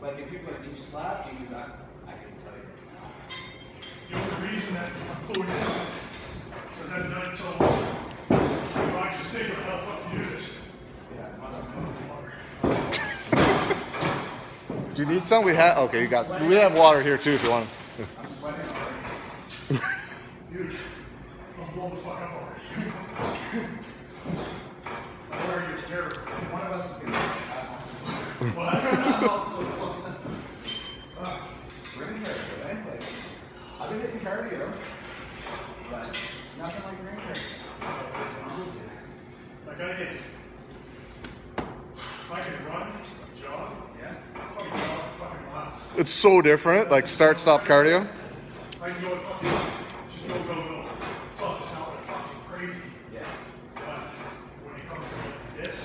Like if people like, do you slap? Do you use that? I couldn't tell you. The only reason that I'm fluid in because I've done it so long. I just think of how the fuck you do this. Yeah, Do you need some? We have. Okay, you got. We have water here too if you want. I'm sweating already. Dude, I'm blown the fuck up already. My water is terrible. If one of us is gonna What? We're in cardio, right? Like, I've been hitting cardio, but it's nothing like ring cardio. Like I can run, jog. Yeah. I can jog fucking miles. It's so different. Like start stop cardio. I can go and fucking just go. Plus it's not like fucking crazy. Yeah. But when it comes to like this,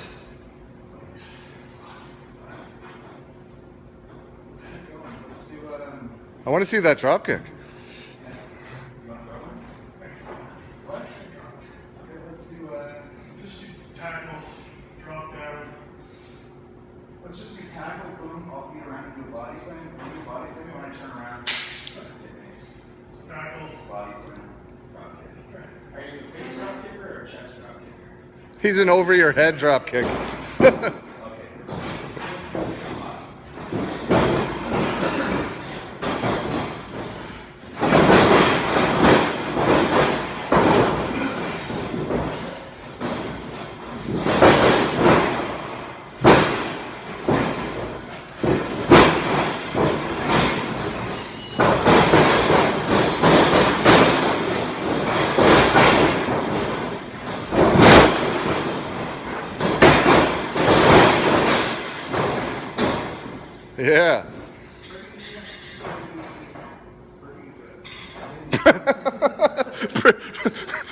Let's keep going. Let's do I want to see that drop kick. yeah. You want to throw one? What? Okay, let's do just do tackle, drop down. let's just do tackle, boom, I'll feed around and do a body slam. We'll do a body slam when I turn around. So tackle. Body slam. Drop kick. Are you a face drop kicker or a chest drop kicker? He's an over your head drop kick. Okay. Awesome. Yeah.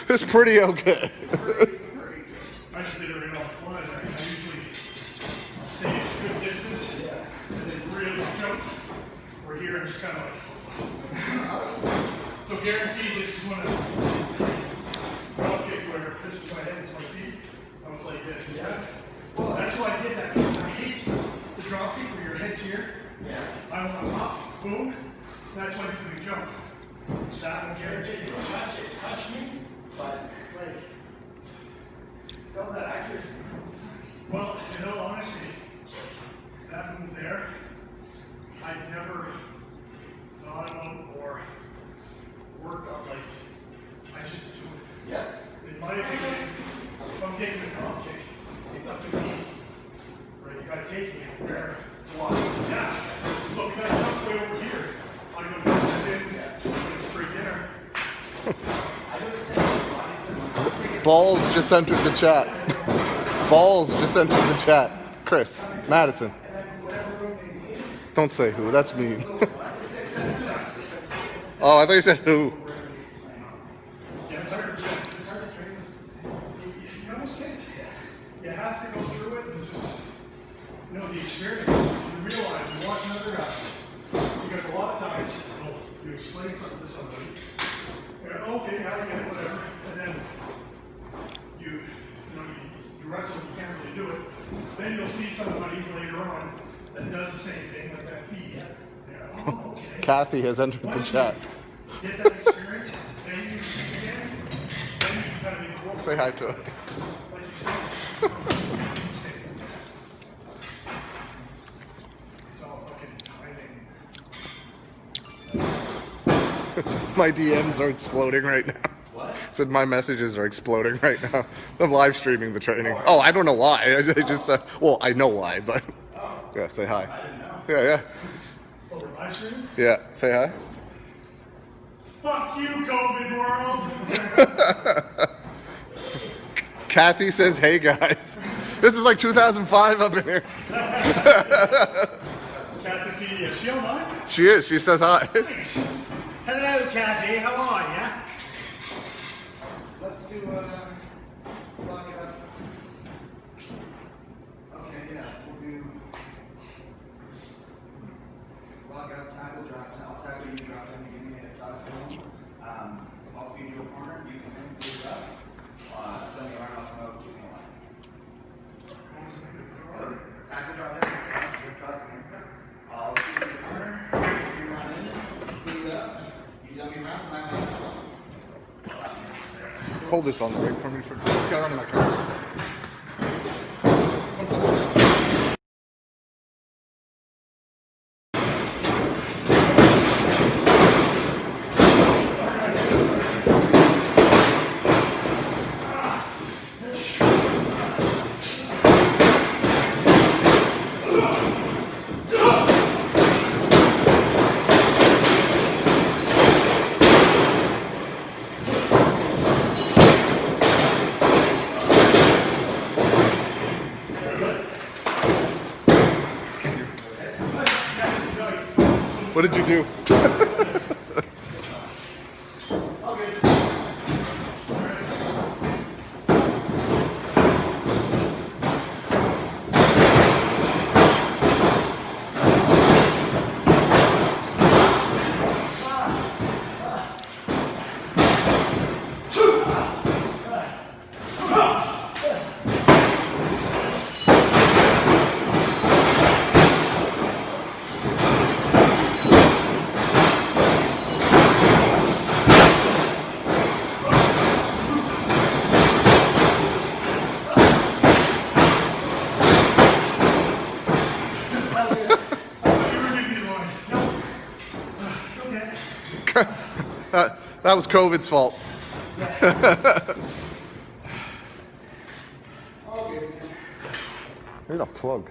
It's pretty okay. I just did it right off the line. I usually stay at a good distance and then really jump. We're here and just kind of like, oh, fuck. So guaranteed this is one of the drop kick where this is my head, this is my feet. I was like this. Well, that's why I did that because I hate the drop kick where your head's here. Yeah. I'm up, boom. That's why I do the jump. That one guaranteed. Touch me, but like, still that accuracy. Well, in all honesty, that move there, I've never thought about or worked on. Like, I just do it. Yeah. In my opinion, if I'm taking a drop kick, it's up to me. Right? You gotta take it where to watch. Yeah. So if you gotta jump way over here, I'm gonna step in, it's right there. I do the same with body slam. Balls just entered the chat. Balls just entered the chat. Chris, Madison. And then whatever room they need. Don't say who. That's mean. Oh, I thought you said who. Yeah, it's 100%. It's hard to train this. You almost can't. You have to go through it and just, the experience. You realize, you watch other guys. Because a lot of times, you explain something to somebody, okay, how do you get it, whatever, and then you wrestle, you can't really do it. Then you'll see somebody later on that does the same thing, like that feed. Oh, okay. Kathy has entered the Once chat. you get that experience, then you see it again, then you can kind of incorporate. Say hi to her. Like you said, it's all fucking timing. My DMs are exploding right now. What? Said my messages are exploding right now. I'm live streaming the training. Oh, I don't know why. I just well, I know why, but yeah, say hi. I didn't know. Yeah. Oh, we're live streaming? Yeah, say hi. Fuck you, COVID world! Kathy says, hey guys. This is like 2005 up in here. Kathy, is she online? She is. She says hi. Nice. Hello, Kathy. How are ya? Let's do lock it up. Okay, yeah, we'll do lock up, tackle, drop. I'll tackle you, drop in, give me a toss home. I'll feed you a corner, you can then do it up. Then the arm up and out, keep me alive. So tackle, drop in, toss, I'll hold this on the rig for me for just get around my car for a second. What did you do? That was COVID's fault. Need a plug.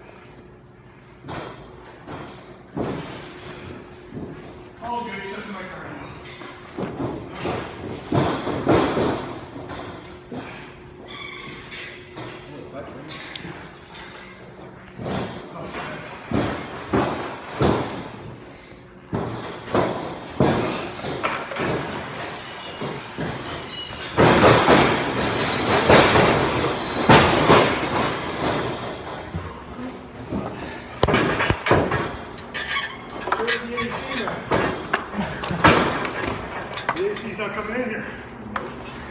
All good except for my car. The AC's not coming in here.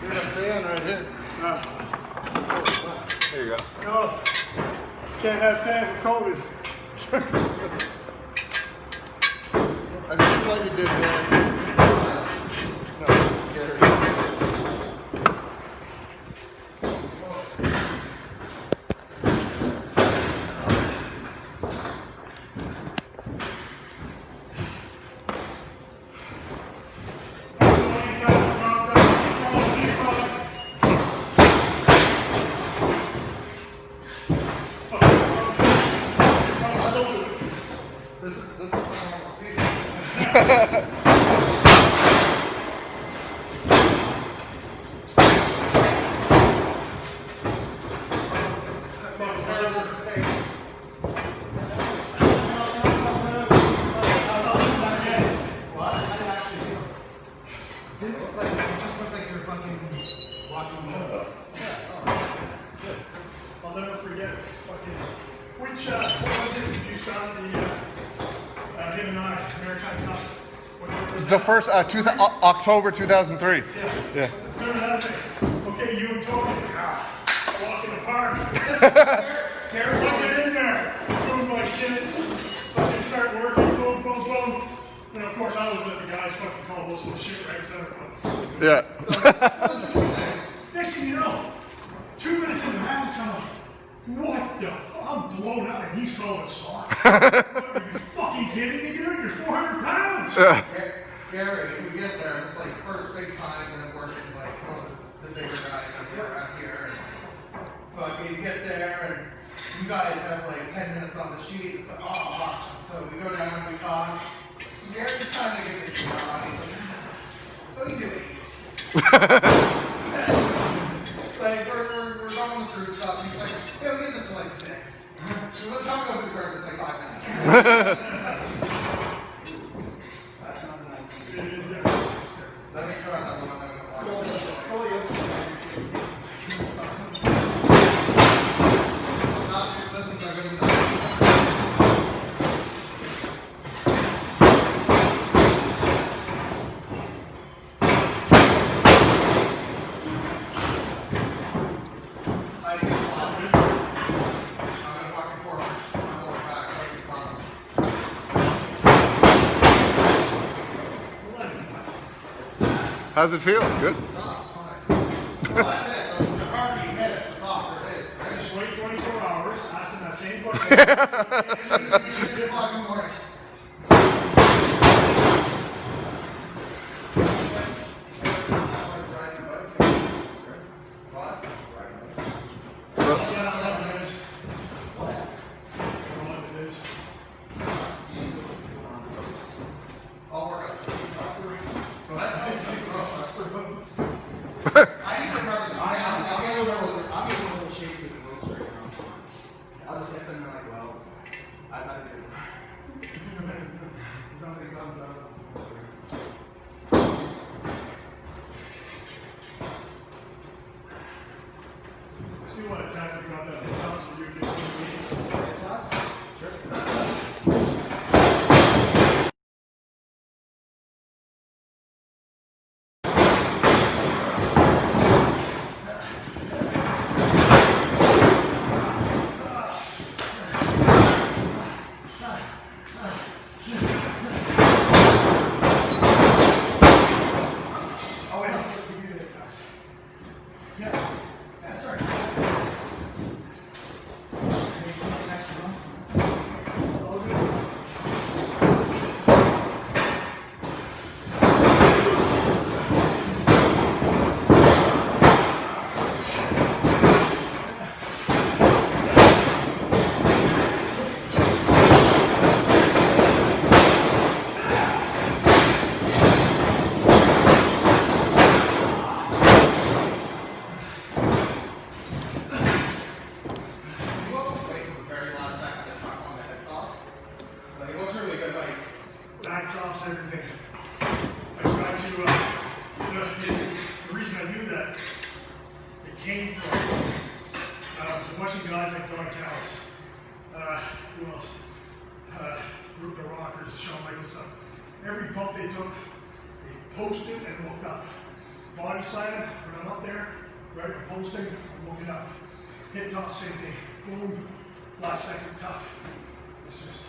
There's a fan right here. There you go. No, can't have fans with COVID. I see what you did there. No, Gary. This is what I'm speaking. Didn't look like it just looked like you were fucking walking. I'll never forget. Fucking, which, what was it you started the, him and I, Maritime Cup? Whatever it was. The first October 2003. Yeah. Remember that thing? Okay, you and Tony, walk in the park. They're fucking in there, doing my shit. Fucking start working, boom, boom, boom. And of course, I was let the guys fucking call most of the shit right center. Yeah. Next thing you know, 2 minutes in the match, I'm like, what the fuck? I'm blown out, and he's calling spots. Are you fucking kidding me, dude? You're 400 pounds. Gary, we get there, it's like first big time and working like one of the bigger guys like around here. And fucking get there, and you guys have like 10 minutes on the sheet. It's like, oh, awesome. So we go down and we talk. Gary's trying to get this shit on. He's like, what are you doing? Like, we're going through stuff. He's like, yeah, we did this in like 6. So let's talk about the group. It's like 5 minutes. That's not a nice thing. Let me try another one. This is not going to be nice. I didn't get I'm gonna fucking pour my whole back right in front of him. How's it feel? Good? No, it's fine. It's fucking morning. What? I'll work on it. I need to remember the I'll get over I'm getting a little shaky with the ropes right now. I'll just hit them and I'm like, well, I've had to do it. Somebody comes out. Let's do what? Time to drop that toss for you to get Head toss? Oh, wait, I'm supposed to give you the head toss. Yeah. That's all right. Next one. It's all good. You always wait till the very last second to talk on the head toss. Like, it looks really good, like, Back drops, everything. I try to, the reason I do that, it came from watching guys like Don Callis, who else? Root the Rockers, Shawn Michaels stuff. Every bump they took, they posted and looked up. Body slam, when I'm up there, right, I'm posting, I'm looking up. Hip toss, same thing. Boom, last second tuck. It's just,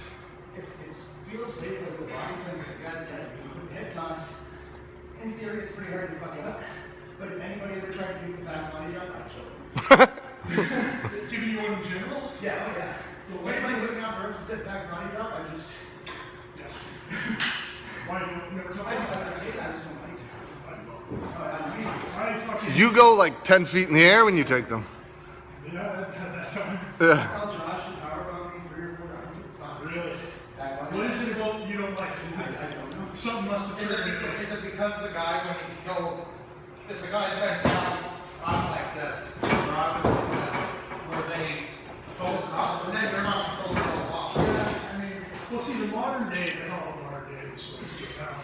It's feels safer with the body slam because the guys got the head toss. In theory, it's pretty hard to fuck it up. But if anybody ever tried to do the back body jump, I'd kill them. giving you one in general. Yeah, oh yeah. If anybody looking out for us to sit back body jump, I just, Yeah. Why you never talk I just about don't that? I just don't like to. I fucking You go like 10 feet in the air when you take them. yeah, at that time. I Yeah. tell Josh and Power about me 3 or 4 times. It's not Really? back body What jump. is it about you don't like? Is I it don't know. something must have triggered it? is it because the guy, when he can go, if the guy's bent down, I'm like this, or I was like this, where they both stop, so then they're not supposed to go off. I mean, Well, see, the modern day, they call it modern day, so it's good now.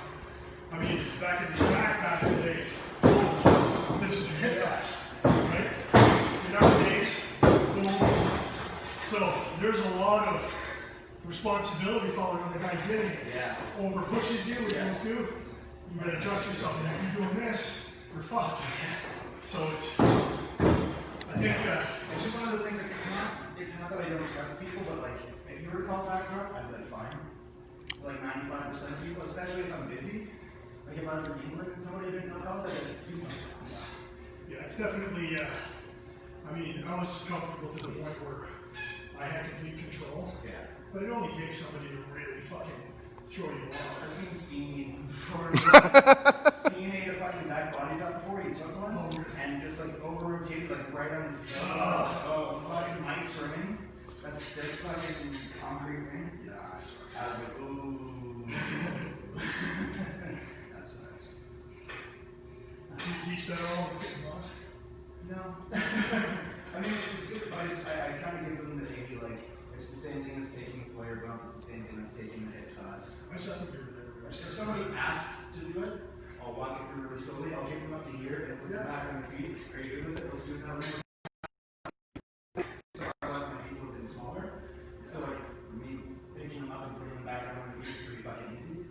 I mean, back in the day, this is your hip toss, right? In our days, boom. So there's a lot of responsibility following on the guy getting it. yeah. Over pushes you, what you almost do, you gotta adjust yourself. And if you're doing this, you're fucked. So it's, I think, It's just one of those things, like, it's not that I don't trust people, but like, if you were to call back up, I'd be like, fine. Like 95% of people, especially if I'm busy. Like if I was in England and somebody didn't know about it, I'd do something else. yeah, it's definitely, I mean, I was comfortable to the point where I had complete control. Yeah. But it only takes somebody to really fucking throw you off. I've seen Steamy before. Steamy made a fucking back body drop before he took one, and just like over rotated like right on his tail. Oh, fucking Mike's ring. That's thick fucking concrete ring. Yeah, it sucks. I was like, ooh. That's nice. Do you teach that all in the fitting class? No. I mean, it's good, but I kind of give them the A, like, it's the same thing as taking a flare bump, it's the same thing as taking a hip toss. I just have to do it. If somebody asks to do it, I'll walk it through really slowly, I'll get them up to here, and put them back on their feet. Are you good with it? Let's do it that way. So a lot of my people have been smaller, so like, me picking them up and putting them back on their feet is pretty fucking easy.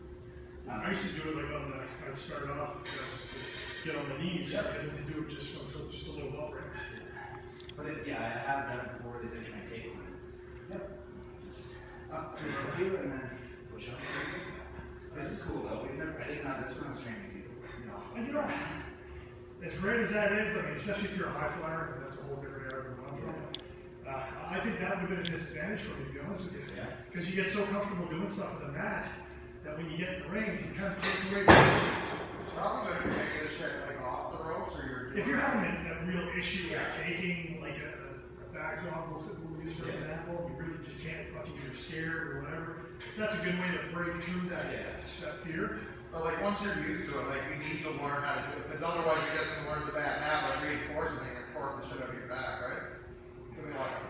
I used to do it like on the, I'd start off, get on the knees, Yep. and then to do it just a little belt right. But yeah, I have done it before. They said, can I take one? Yep. Just up to here and then push up. This is cool though. I didn't have this when I was training people. And you know, as great as that is, I mean, especially if you're a high flyer, and that's a whole different area of the I think that would have been a disadvantage for me, to be honest with you. Yeah. Because you get so comfortable doing stuff with a mat that when you get in the ring, it kind of takes away from you. It's probably better to make this shit like off the ropes or you're. If you're having a real issue with taking like a backdrop, we'll use for example, you really just can't fucking, you're scared or whatever, that's a good way to break through that, that fear. But like once you're used to it, like you need to learn how to do it. Because otherwise you're just gonna learn the bad habit, reinforcing it and torque the shit out of your back, right? Give me like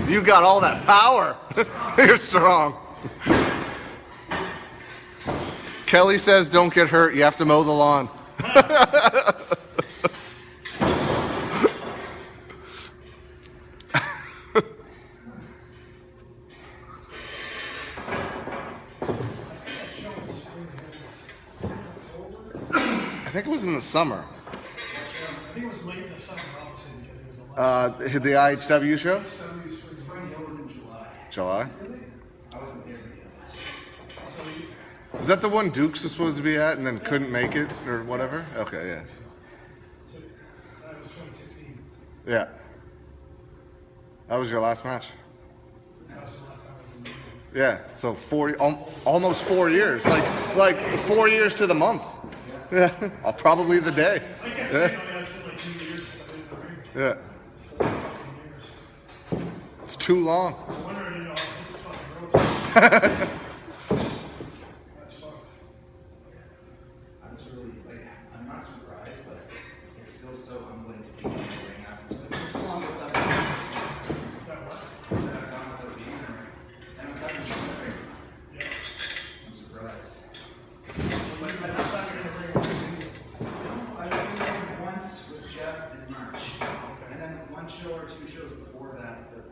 You got all that power. You're strong. Kelly says don't get hurt. You have to mow the lawn. I think it was in the summer. I think it was late in the summer, obviously, because it was a lot. The IHW show? Spring over in July. July? I wasn't there yet. So you, Was that the one Dukes was supposed to be at and then couldn't make it or whatever? Okay, yeah. so that was 2016. Yeah. That was your last match. That was the last time I was in the ring. Yeah, so almost 4 years. Like 4 years to the month. Yeah, probably the day. It's like I kept Yeah. saying, oh, yeah, it's been like 2 years since I've been in the ring. Yeah, 4 fucking years. it's too long. I wonder, you know, I hit the fucking road. That's fucked. I was really, like, I'm not surprised, but it's still so humbling to be in the ring after. Like, this is the longest I've been That what? that I've gone without being in the ring. And I'm cutting the ring. Yeah. I'm surprised. Like, the last time you were in the ring was in India. I was in the ring once with Jeff in March. And then one show or 2 shows before that. But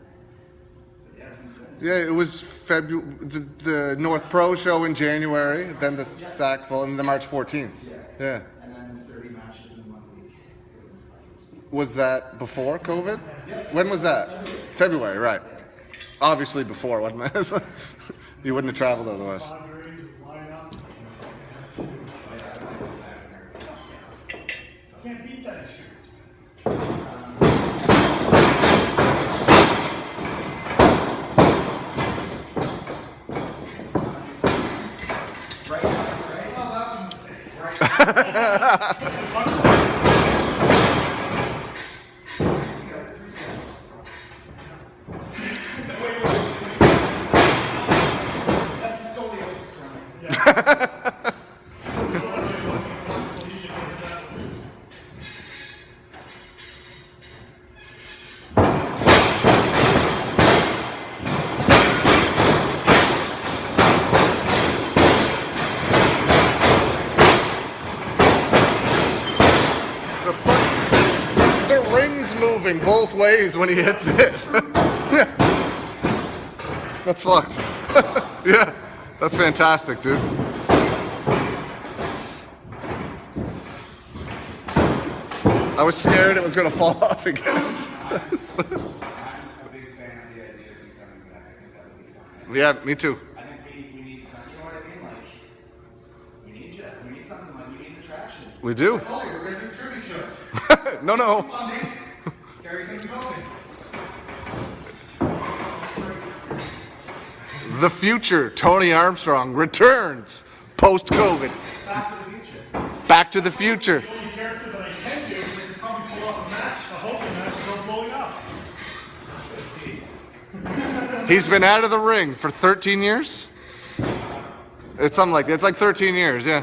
yeah, since then. Yeah, it was the North Pro show in January, then the Sackville, and the March 14th. Yeah. And then 30 matches in 1 week. Because of the fucking Was that before COVID? When was that? February, right. Obviously before, wasn't it? You wouldn't have traveled otherwise. Padres would line up. Can't beat that experience. Right, right. oh, that was a mistake, right? You got 3 steps. That's the scoliosis running. Yeah. The ring's moving both ways when he hits it. Yeah. That's fucked. Yeah, that's fantastic, dude. I was scared it was gonna fall off again. I'm a big fan of the idea of you coming back. I think that would be fun. Yeah, me too. I think we need something, you know what I mean? Like, we need you. We need something like, we need attraction. We do. Oh, you're gonna do tribute shows. No, no. Come on, Nate. Gary's gonna be going. The future, Tony Armstrong, returns post-COVID. Back to the future. Back to the future. The only character that I can do is to probably pull off a match, a hoping match, without blowing up. He's been out of the ring for 13 years? It's something like that. It's like 13 years, yeah.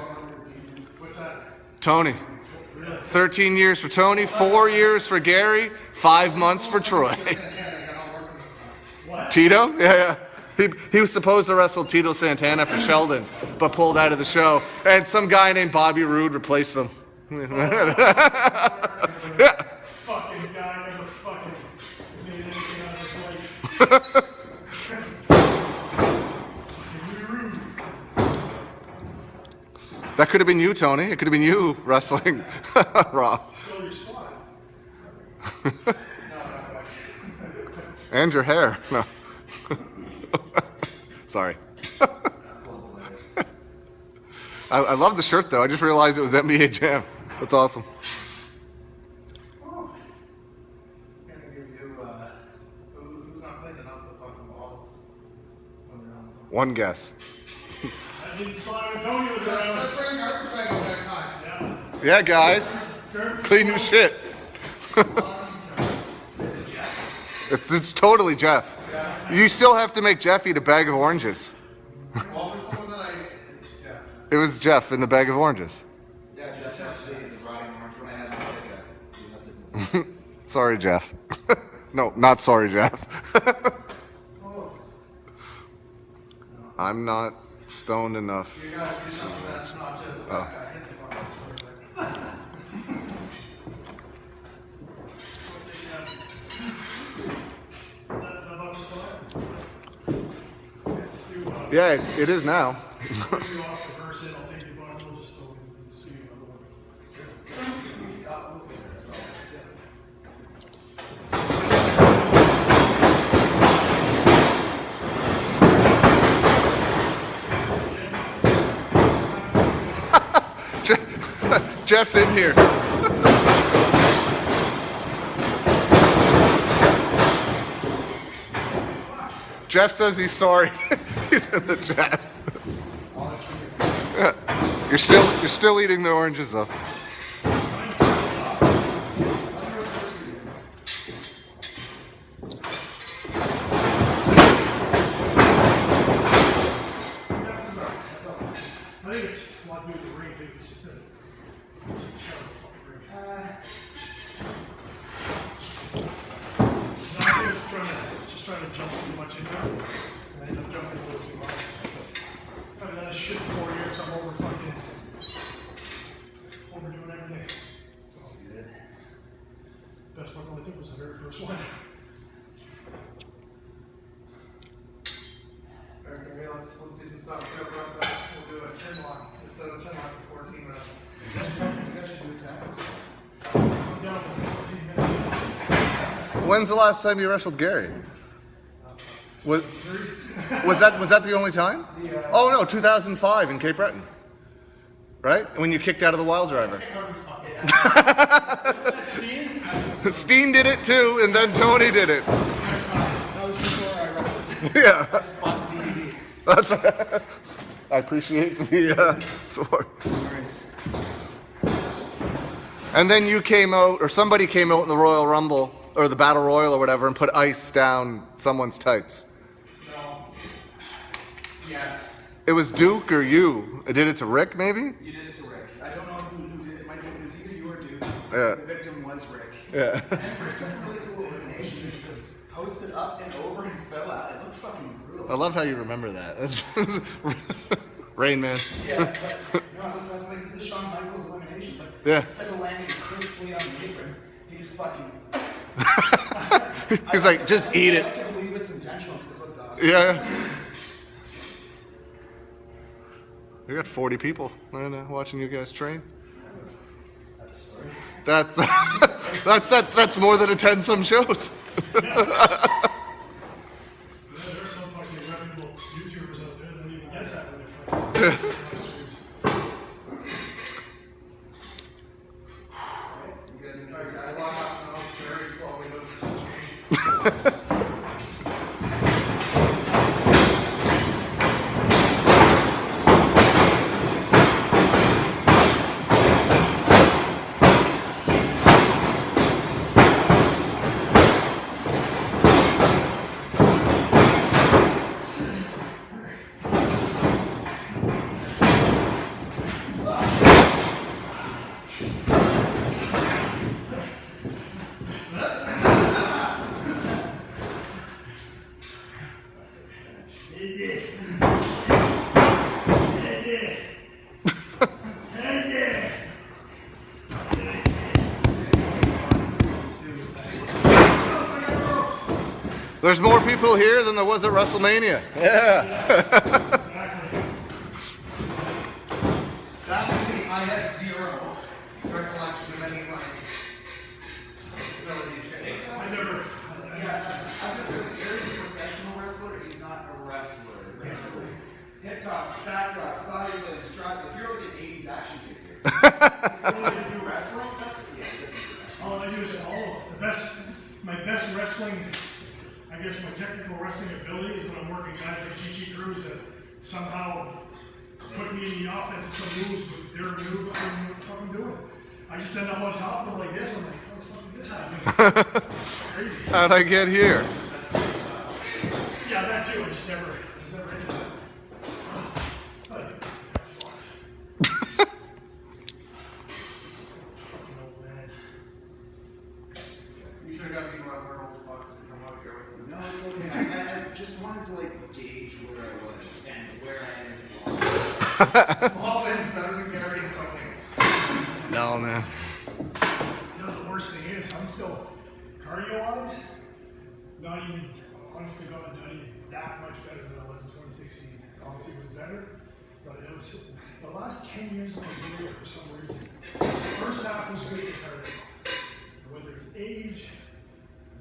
What's that? Tony. 13 years for Tony, 4 years for Gary, 5 months for Troy. Tito? Yeah. He was supposed to wrestle Tito Santana for Sheldon, but pulled out of the show. And some guy named Bobby Roode replaced him. Fucking guy never fucking made anything out of his life. Rude. That could have been you, Tony. It could have been you wrestling Raw. Still your spot. And your hair. No. Sorry. I love the shirt though. I just realized it was NBA Jam. That's awesome. Gonna give you, who's not cleaning up the fucking bottles when they're on the phone? One guess. I didn't slide Antonio's around. Let's bring a garbage bag up next time. Yeah. Yeah, guys. Clean your shit. It's totally Jeff. You still have to make Jeff eat a bag of oranges. What was the one that I... Yeah. It was Jeff in the bag of oranges. Yeah, Jeff actually is riding orange when I had my ticket. Sorry, Jeff. No, not sorry, Jeff. Oh, I'm not stoned enough. you gotta do something that's not just the fact I hit the bottles for a second. Yeah, it is now. Jeff's in here. Jeff says he's sorry. He's in the chat. Yeah. You're still eating the oranges though. I think it's a lot to do with the ring too. It's a terrible fucking ring. No, I think it's trying to jump too much into it. And I end up jumping a little too much. I've done this shit for 4 years. I'm overdoing everything. It's all good. Best one I took was the very first one. Okay, let's do some stuff. We'll do a chin lock instead of a chin lock for 14 minutes. You guys should do it times. I'm down for 14 minutes. When's the last time you wrestled Gary? Was that the only time? Oh no, 2005 in Cape Breton. Right? When you kicked out of the Wild Driver. Steen did it too, and then Tony did it. That was before I wrestled. Yeah. I just bought the DVD. That's right. I appreciate the support. And then you came out, or somebody came out in the Royal Rumble, or the Battle Royal or whatever, and put ice down someone's tights. No. Yes. It was Duke or you. I did it to Rick, maybe? You did it to Rick. I don't know who did it. It was either you or Duke. Yeah. The victim was Rick. Yeah. And Rick did a really cool elimination. He posted up and over and fell out. It looked fucking brutal. I love how you remember that. Rain Man. Yeah, but no, it was like the Shawn Michaels elimination. But Yeah. instead of landing crisply on the apron, he just fucking. He's like, just eat I it. like to believe it's intentional because it looked awesome. Yeah. We got 40 people watching you guys train. That's the story. That's that's more than attend some shows. There's some fucking reputable YouTubers out there that don't even get that when they're fucking live streams. You guys enjoy I that? log out now very slowly with this change. There's more people here than there was at WrestleMania. Yeah. That's me. I had zero recollection of any like ability change. I never. Yeah, I was gonna say, Gary's a professional wrestler, he's not a wrestler. Wrestler. Hip toss, back drop, body slams, drop. If you're looking at 80s action figure, you want to do wrestling? That's, yeah, he doesn't do wrestling. All I do is all the best. My best wrestling. I guess my technical wrestling ability is when I'm working guys like Chi Cruz that somehow put me in the offense of some moves with their move. I don't know what the fuck I'm doing. I just end up on top of them like this. I'm like, how the fuck did this happen? Crazy. How'd I get here? Yeah, that too. I just never into that. Fucking old man. You should have got people out there old fucks to come up here with you. No, it's okay. I just wanted to like gauge where I was and where I am as well. Small things better than Gary and Tony. No, man. You know, the worst thing is, I'm still cardio-wise, not even, honest to God, not even that much better than I was in 2016. Obviously, it was better, but it was the last 10 years of my career for some reason. The first half was great for cardio. Whether it's age,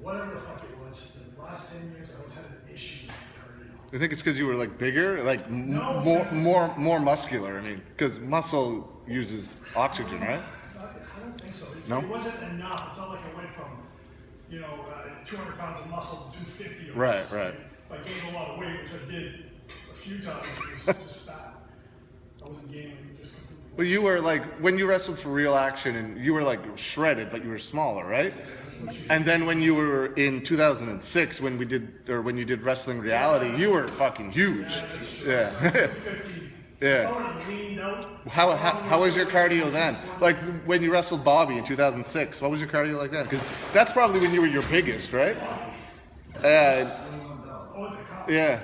whatever the fuck it was, the last 10 years, I always had an issue with cardio. I think it's because you were like bigger, like No, more muscular. I mean, because muscle uses oxygen, right? I don't think so. No? It wasn't enough. It's not like I went from, 200 pounds of muscle to 250. Right, right. If I gained a lot of weight, which I did a few times, it was just fat. I wasn't gaining, just completely. Well, you were like when you wrestled for real action, and you were like shredded, but you were smaller, right? And then when you were in 2006, when you did Wrestling Reality, you were fucking huge. Yeah. 250. Yeah. I would have leaned out. How was your cardio then? Like when you wrestled Bobby in 2006, what was your cardio like then? Because that's probably when you were your biggest, right? Oh, the cop. Yeah.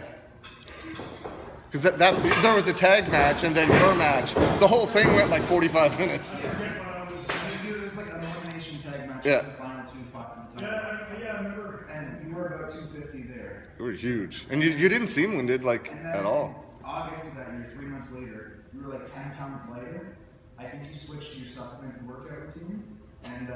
Because that there was a tag match and then your match. The whole thing went like 45 minutes. I forget when I was. It was like an elimination tag match. Yeah. In the final two fought for the title. Yeah, I remember. And you were about 250 there. You were huge, and you didn't seem winded like And then at all. in August of that year, 3 months later, you were like 10 pounds lighter. I think you switched to your supplement workout routine, and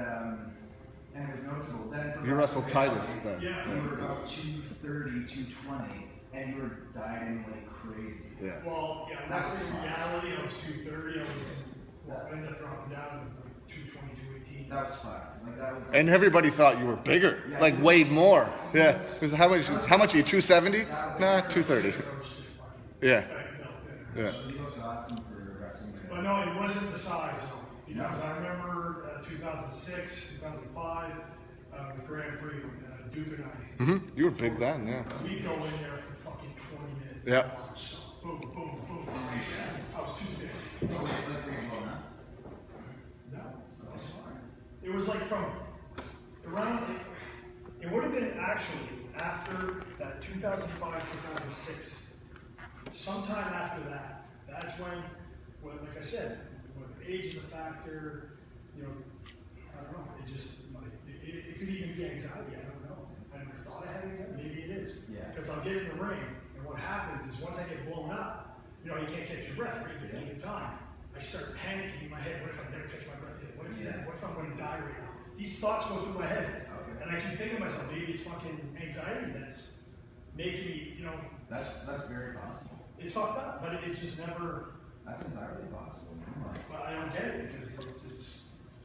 it was noticeable. Then for You wrestled WrestleMania, Titus then. Yeah. You were about 230, 220, and you were dieting like crazy. Yeah. Well, yeah, wrestling reality, I was 230. I ended up dropping down to like 220, 218. That was fucked. Like that was. And everybody thought you were bigger, like way more. Yeah. Because how much are you? 270? Nah, 230. Yeah. Yeah. He was awesome for wrestling. But no, it wasn't the size, no. Because I remember 2006, 2005, the Grand Prix, Duke and I. Mm-hmm. You were big then, yeah. We'd go in there for fucking 20 minutes. Yeah. Boom, boom, boom. I was 250. No, that was fine. It was like from around, it would have been actually after that 2005, 2006. Sometime after that, that's when, like I said, when age is a factor, I don't know, it just, like, it could even be anxiety, I don't know. I never thought I had anxiety, maybe it is. Yeah. Because I'll get in the ring, and what happens is once I get blown up, you can't catch your breath, right? You need the time. I start panicking in my head. What if I never catch my breath again? What if I'm going to die right now? These thoughts go through my head, and I keep thinking to myself, maybe it's fucking anxiety that's making me, you know. That's very possible. It's fucked up, but it's just never. That's entirely possible. But I don't get it because it's.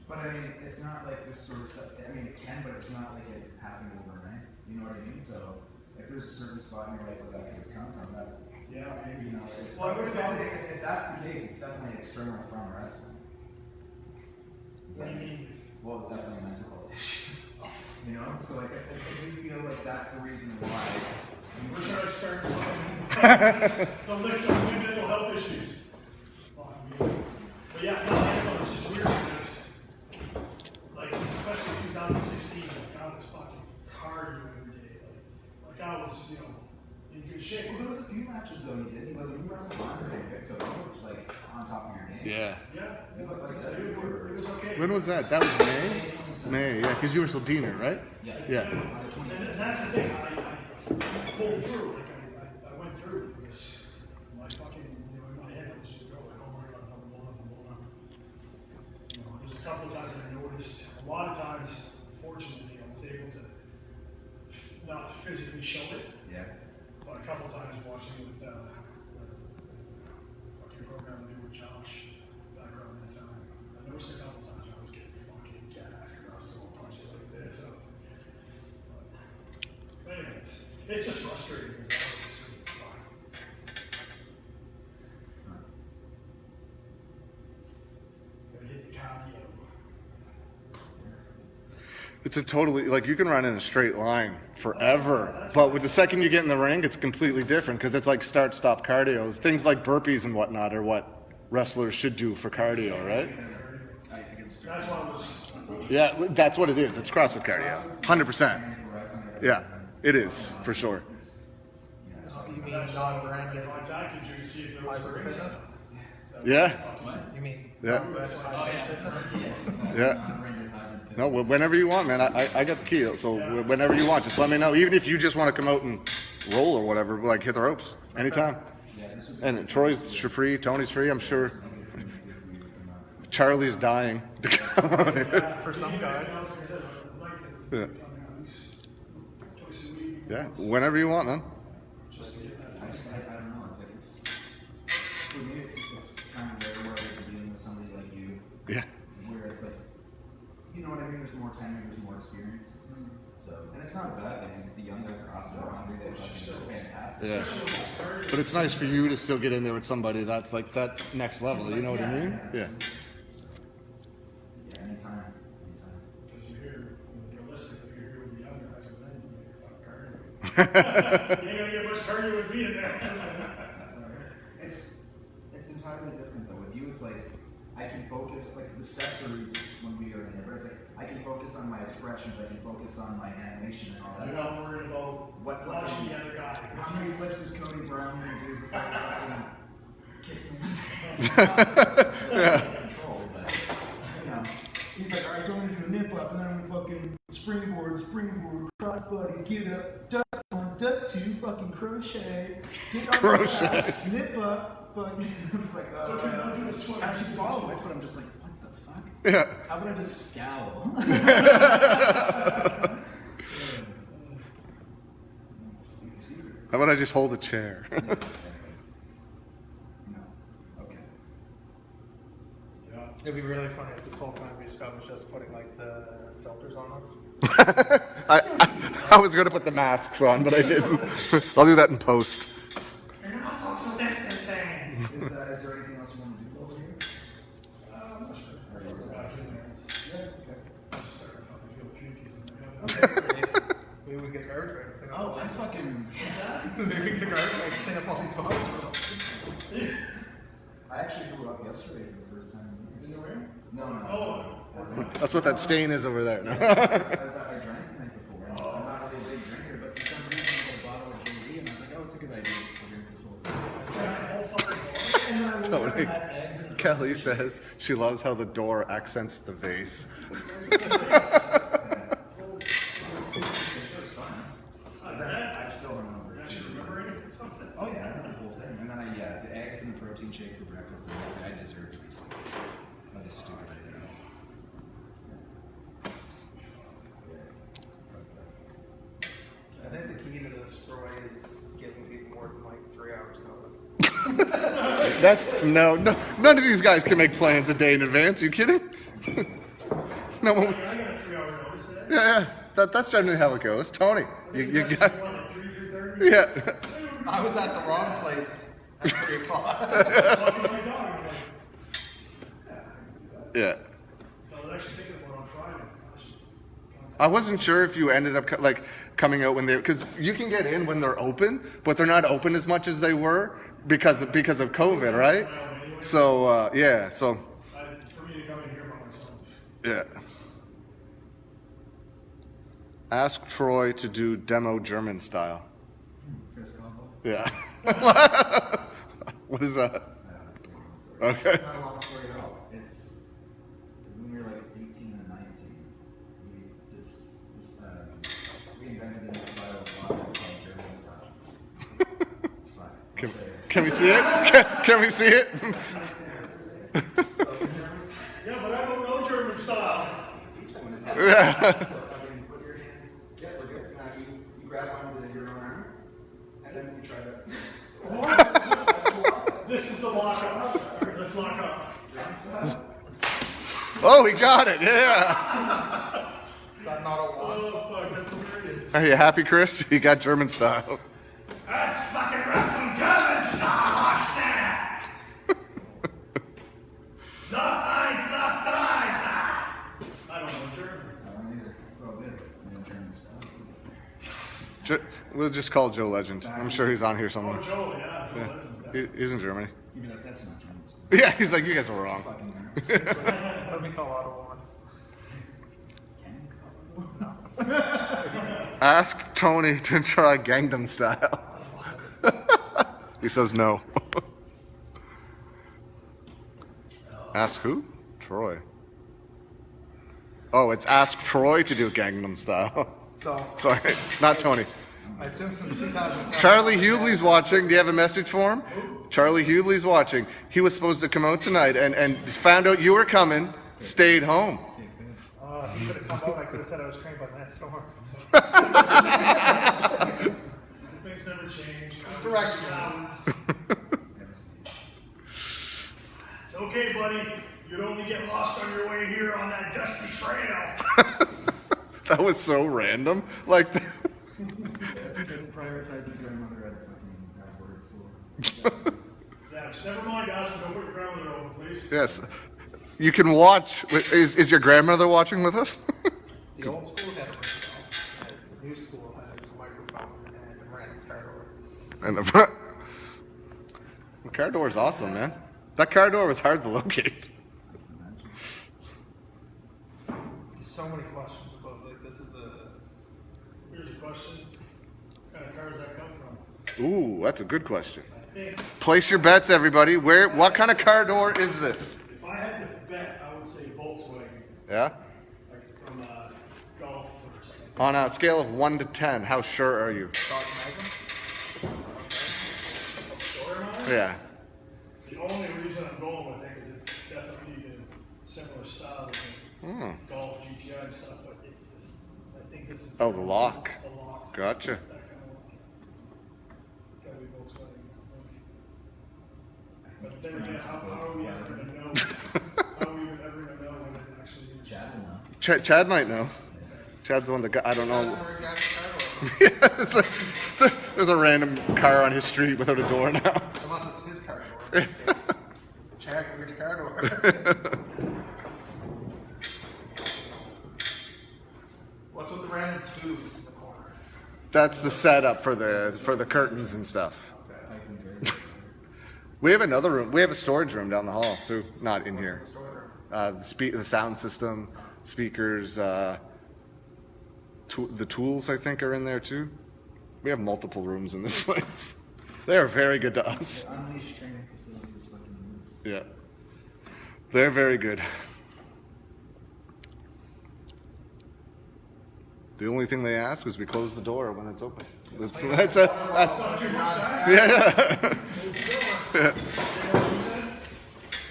But I mean, it's not like this sort of stuff. I mean, it can, but it's not like it happened overnight. You know what I mean? So, if there's a certain spot in your life where that could come from, that. Yeah, maybe. You know, Well, I would say if that's the case, it's definitely external from wrestling. What do you mean? Well, it's definitely a mental health issue. You know, so like if you feel like that's the reason why. Where should I start the list of mental health issues? But yeah, no, I know it's just weird because, like, especially 2016, like, I was fucking cardio every day. Like I was, you know, in good shape. Well, there was a few matches though you did. Like, you wrestled Andre and Victor, which like on top of your game. Yeah. Yeah, You looked like it was okay. When was that? That was May? May, yeah, because you were still Diener, right? Yeah. Yeah. And that's the thing, I pulled through, like I went through it because my fucking, you know, in my head I was just going, don't worry about number one. You know, there's a couple of times that I noticed, a lot of times, fortunately, I was able to not physically show it, Yeah. but a couple of times watching with the fucking program I did with Josh back around that time, I noticed a couple of times I was getting fucking gassed because I was throwing punches like this. So, but anyways, it's just frustrating because I was just like, fuck. Gotta hit the cardio. It's a totally, like, you can run in a straight line forever, but with the second you get in the ring, it's completely different because it's like start, stop cardio. Things like burpees and whatnot are what wrestlers should do for cardio, right? That's why I was. Yeah, that's what it is. It's CrossFit cardio. 100%. Yeah, it is, for sure. You mean non-branded Contacted you to see if there was a ring set. Yeah, You mean? yeah, Oh, yeah. No, whenever you want, man. I got the key, so whenever you want, just let me know. Even if you just want to come out and roll or whatever, like hit the ropes anytime. And Troy's free, Tony's free, I'm sure. Charlie's dying to come on here. For some guys. Yeah. Yeah, whenever you want, man. I don't know. It's like for me, it's kind of rare where I'm dealing with somebody like you, Yeah. where it's like, you know what I mean? There's more tenure, there's more experience. So, and it's not a bad thing. The young guys are awesome. They're fantastic. Yeah. But it's nice for you to still get in there with somebody that's like that next level, you know what I mean? Yeah. Yeah, anytime. Because you're here, you're listening, you're here with the young guys, and then you make fucking cardio. You ain't gonna get much cardio with me in there. That's all right. It's entirely different though. With you, it's like I can focus. Like the steps are easy when we are in there, but it's like I can focus on my expressions. I can focus on my animation and all that. You're not worried about What watching the other guy. How many flips is Cody Brown gonna do before he fucking kicks me? Yeah. Control, but you know, he's like, all right, so I'm gonna do a nip up, and then I'm gonna fucking springboard, crossbody, get up, duck one, duck two, fucking crochet, get on Crochet. the back, nip up, fucking. It's like, It's okay, don't do the swing. I actually follow it, but I'm just like, what the fuck? Yeah. How about I just scowl? How about I just hold a chair? No. Okay. Yeah. It'd be really funny if this whole time Scott was just putting like the filters on us. I was going to put the masks on, but I didn't. I'll do that in post. You're not social distancing. Is there anything else you want to do over here? I'm not sure. Or is it- Back in there. Yeah, okay. I'm just starting to fucking feel pukies in my head. Maybe we get guard right. Clean up Oh, all I these- fucking. Maybe we get a guard like clean up all these photos. I actually threw up yesterday for the first time. Is it weird? No. That's what that stain is over there. I drank the night before. And I'm not really a big drinker, but for some reason I got a bottle of JD and I was like, oh, it's a good idea to drink this whole thing. And then I woke up Tony. and had eggs and Kelly says she loves how the door accents the vase. I still remember it. Actually remembering something. Oh yeah, I remember the whole thing. And then the eggs and the protein shake for breakfast. And I was like, I deserve to be sick. this stupid idea. I think the key to this, Troy, is giving people more than like 3 hours notice. No, none of these guys can make plans a day in advance. You kidding? No, I got a 3-hour notice today. yeah. That's generally how it goes. Tony, you That's got, what, like 3:30? yeah. I was at the wrong place at 3 o'clock. Walking my dog, I'm like, Yeah. I was actually thinking about on Friday. I wasn't sure if you ended up like coming out when they, because you can get in when they're open, but they're not open as much as they were because of COVID, right? So yeah, so For me to come in here by myself. yeah. Ask Troy to do demo German style. Yeah. What is that? Okay. It's not a long story at all. It's when we were like 18 and 19, we invented a new style of law called German style. It's fine. Can we see it? Can we see it? Yeah, but I don't know German style. Yeah. So fucking put your hand. Yeah, we're good. Now you grab onto your own arm, and then you try to. This is the lockup. Let's lock up. Oh, he got it. Yeah. Is that not a Oh, once? fuck, that's hilarious. Are you happy, Chris? He got German style. That's fucking wrestling German style, Armstrong. Not eins, not dreins. I don't know German. I don't either. It's all good. German style. We'll just call Joe Legend. I'm sure he's on here Oh, somewhere. Joe, yeah. Joe Legend. He's in Germany. You'd be like, that's not German style. Yeah, he's like, you guys were wrong. Fucking Let me call out a once. Ask Tony to try Gangnam Style. He says no. Ask who? Troy. Oh, it's ask Troy to do Gangnam Style. So, Sorry, not Tony. I assume since 2007. Charlie Hubley's watching. Do you have a message for him? Charlie Hubley's watching. He was supposed to come out tonight and found out you were coming, stayed home. If he could have come out, I could have said I was trained by Lance Storm. Things never change. Direction. It's okay, buddy. You'd only get lost on your way here on that dusty trail. That was so random. Like, Didn't prioritize his grandmother at fucking words for. Yeah, just never mind us and don't put your grandmother over, please. yes. You can watch. Is your grandmother watching with us? The old school had a microphone. The new school has a microphone and a random car door. And the car door is awesome, man. That car door was hard to locate. So many questions about like this is a. Here's a question. What kind of car does that come from? Ooh, that's a good question. I think Place your bets, everybody. What kind of car door is this? if I had to bet, I would say Volkswagen, Yeah. like from Golf or something. On a scale of 1 to 10, how sure are you? Dodge Magnum? Sure, am I? Yeah. The only reason I'm going with it is it's definitely the similar style to the Golf GTI and stuff, but it's this. I think this is. Oh, the lock. The lock. Gotcha. That kind of lock. It's gotta be Volkswagen. But then again, how are we ever gonna know? How are we ever gonna know when it actually is? Chad will know. Chad might know. Chad's the one that got, I don't know. Where Jack's car door. Yeah, it's like, there's a random car on his street without a door now. Unless it's his car door. in case Jack, where's your car door? What's with the random tubes in the corner? That's the setup for the curtains and stuff. We have another room. We have a storage room down the hall too. Not in here. Store room. The sound system, speakers, the tools I think are in there too. We have multiple rooms in this place. They are very good to us. Unleashed training facility is fucking moves. Yeah, they're very good. The only thing they ask is we close the door when it's open. That's yeah.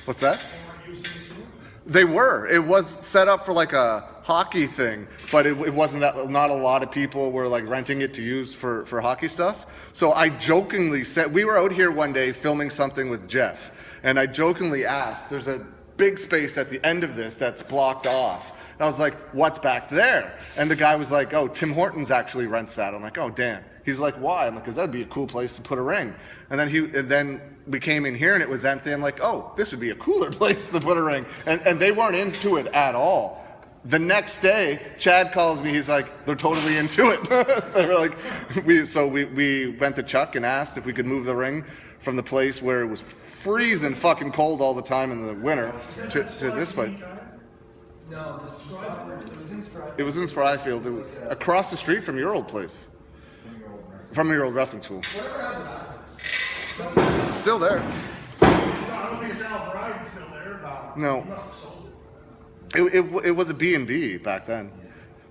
What's that? They were. It was set up for like a hockey thing, but it wasn't that. Not a lot of people were like renting it to use for hockey stuff. So I jokingly said, we were out here one day filming something with Jeff, and I jokingly asked, "There's a big space at the end of this that's blocked off." And I was like, "What's back there?" And the guy was like, "Oh, Tim Hortons actually rents that." I'm like, "Oh, damn." He's like, "Why?" I'm like, "Because that'd be a cool place to put a ring." And then we came in here and it was empty. I'm like, "Oh, this would be a cooler place to put a ring." And they weren't into it at all. The next day, Chad calls me. He's like, "They're totally into it." They were like, we went to Chuck and asked if we could move the ring from the place where it was freezing fucking cold all the time in the winter to this place. No, it was in Spryfield. It was in Spryfield. It was across the street from your old place. From your old wrestling school. Whatever happened to that place? It's still there. I don't think it's Al Bryan still there. No. He must have sold It was a B&B back then.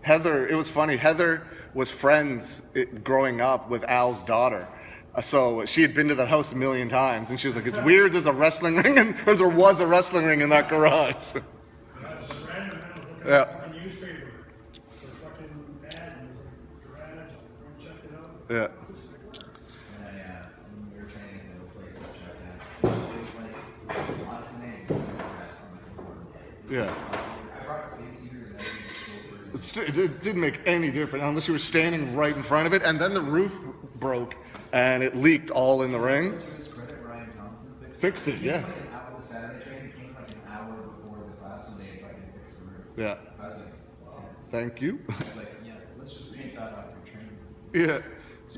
Heather, it was funny. Heather was friends growing up with Al's daughter. So she had been to that house a million times, and she was like, "It's weird. There's a wrestling ring, or there was a wrestling ring in that garage." That's just random. I was looking Yeah. at a fucking newspaper. The fucking ad, and it was like, garage. Go check it out. Yeah. This is like, where? When we were training in a place that Chuck had, it was like lots of names. Yeah. I brought state secrets and everything still for It didn't make any difference unless you were standing right in front of it, and then the roof broke and it leaked all in the ring. To his credit, Ryan Thompson Fixed it, yeah. Like an hour, the Saturday training came like an hour before the class and they fucking fixed the roof. Yeah. I was like, wow. Thank you. I was like, yeah, let's just take that after training. Yeah.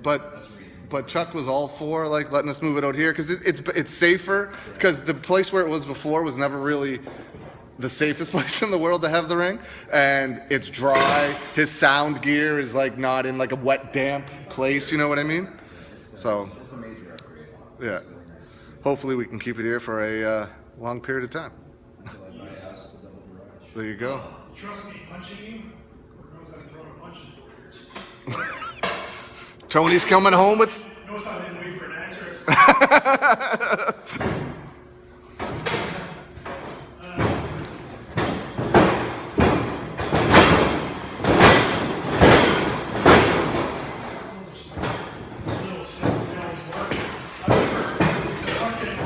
But That's reasonable. But Chuck was all for like letting us move it out here because it's safer, because the place where it was before was never really the safest place in the world to have the ring, and it's dry. His sound gear is like not in like a wet, damp place. You know what I mean? So It's a major upgrade. yeah, hopefully we can keep it here for a long period of time. Until I buy a house with a double garage. There you go. Trust me, punching him, or knows I've thrown a punch in 4 years. Tony's coming home with. Notice I didn't wait for an answer. Little step in always work. I remember the fucking.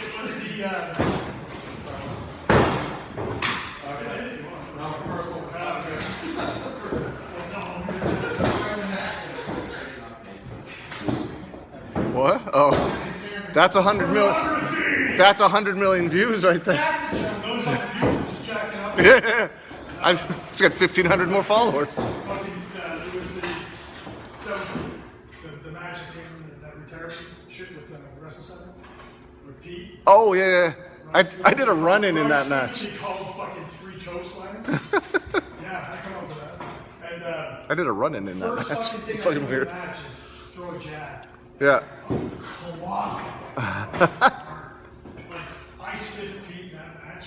It was the. What? Oh, that's 100 million. That's 100 million views right there. Notice how the views was jacking up. Yeah, I've just got 1,500 more followers. Fucking, it was that was the match that came in that retirement shit with the Wrestle Center with Pete. Oh yeah, yeah. I did a run-in in that match. He called fucking 3 choke slams. Yeah, I come up with that. And I did a run-in in that first match. fucking thing I do Fucking in weird. the match is throw a jab. Yeah. Clock. Like I stiffed Pete in that match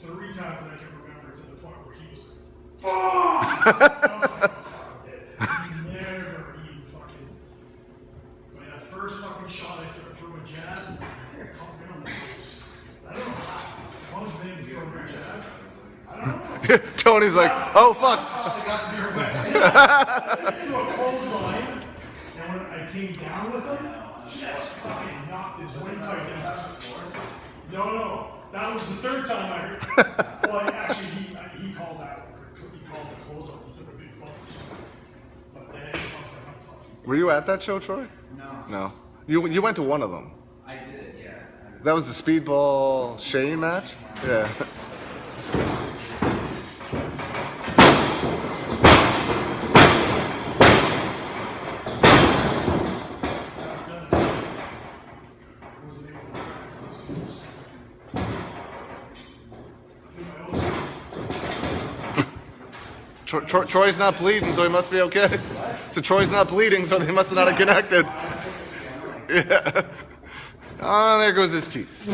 3 times that I can remember, to the point where he was like, "Fuck!" I was like, "Oh, fuck, I'm dead." Never even fucking. But yeah, first fucking shot I threw a jab. It caught me on the face. I don't know how. I was maybe throwing a jab. I don't know. Tony's like, "Oh fuck." I threw a clothesline, and when I came down with him, just fucking knocked his windpipe down. No, that was the 3rd time I heard. Well, actually, he called that. He called the clothesline. He took a big bump. But then I was like, "I'm fucking." Were you at that show, Troy? No. No. You went to one of them. I did, yeah. That was the Speedball Shane match. Yeah. Troy's not bleeding, so he must be okay. So Troy's not bleeding, so they must not have connected. Yeah. Oh, there goes his teeth.